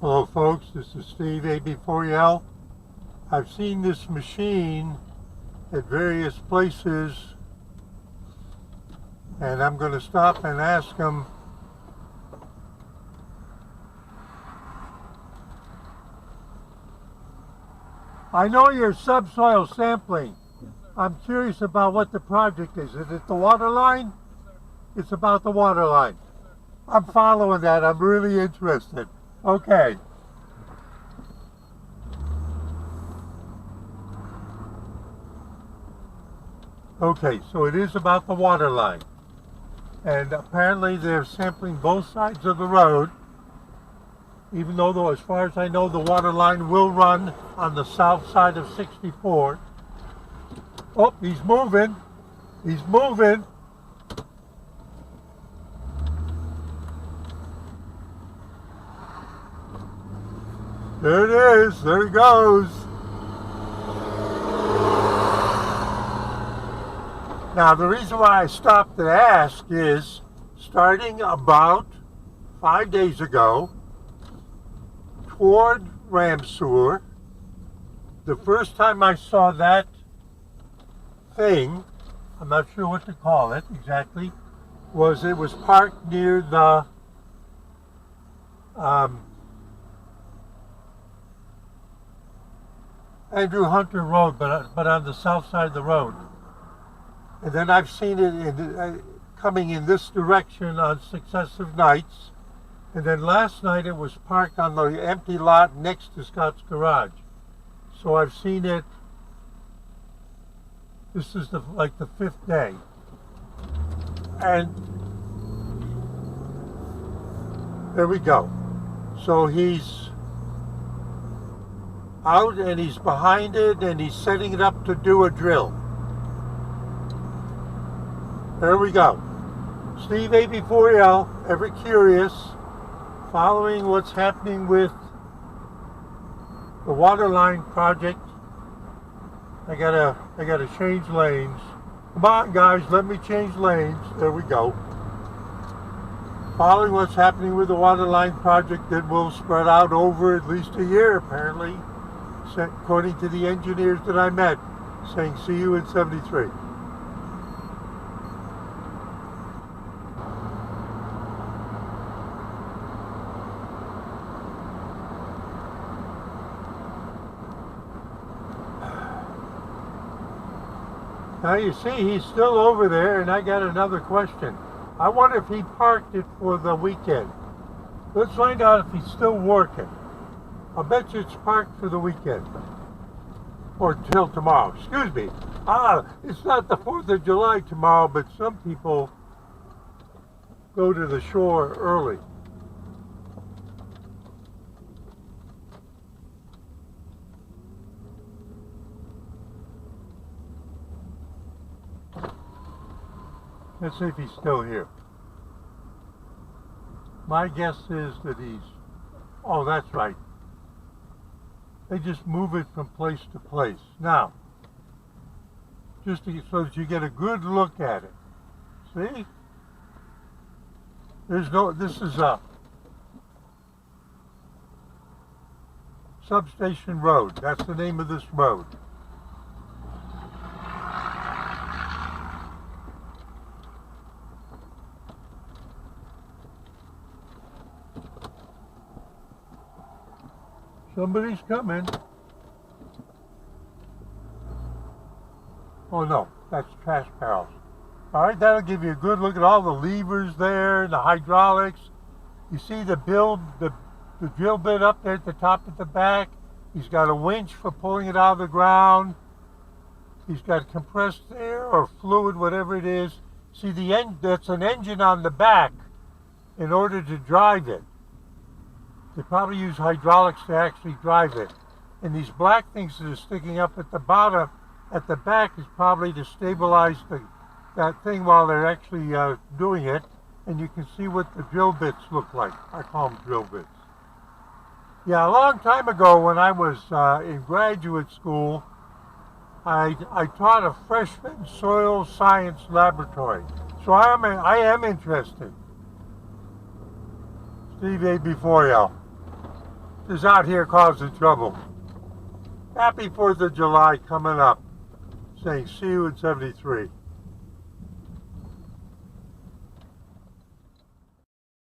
Hello folks, this is Steve, AB4L. I've seen this machine at various places and I'm going to stop and ask them I know you're subsoil sampling. I'm curious about what the project is. Is it the water line? It's about the water line. I'm following that. I'm really interested. Okay. Okay, so it is about the water line. And apparently they're sampling both sides of the road, even though as far as I know, the water line will run on the south side of 64. Oh, he's moving. He's moving. There it is. There he goes. Now, the reason why I stopped to ask is, starting about 5 days ago, toward Ramseur, the first time I saw that thing, I'm not sure what to call it exactly, was it was parked near the Andrew Hunter Road, but on the south side of the road. And then I've seen it coming in this direction on successive nights. And then last night it was parked on the empty lot next to Scott's garage. So I've seen it. This is like the 5th day. And there we go. So he's out and he's behind it and he's setting it up to do a drill. There we go. Steve AB4L, ever curious, following what's happening with the waterline project. I gotta change lanes. Come on guys, let me change lanes. There we go. Following what's happening with the waterline project that will spread out over at least a year apparently, according to the engineers that I met, saying see you in 73. Now you see he's still over there, and I got another question. I wonder if he parked it for the weekend. Let's find out if he's still working. I'll bet you it's parked for the weekend. Or till tomorrow. Excuse me. It's not the 4th of July tomorrow, but some people go to the shore early. Let's see if he's still here. My guess is that he's... Oh, that's right. They just move it from place to place. Now, just so that you get a good look at it. See? This is a substation road. That's the name of this road. Somebody's coming. Oh no, that's trash barrels. All right, that'll give you a good look at all the levers there, the hydraulics. You see the drill bit up there at the top at the back. He's got a winch for pulling it out of the ground. He's got compressed air or fluid, whatever it is. See, that's an engine on the back in order to drive it. They probably use hydraulics to actually drive it. And these black things that are sticking up at the bottom, at the back, is probably to stabilize that thing while they're actually doing it. And you can see what the drill bits look like. I call them drill bits. Yeah, a long time ago when I was in graduate school, I taught a freshman soil science laboratory. So I am interested. Steve A. before y'all is out here causing trouble. Happy 4th of July coming up. Saying see you in 73.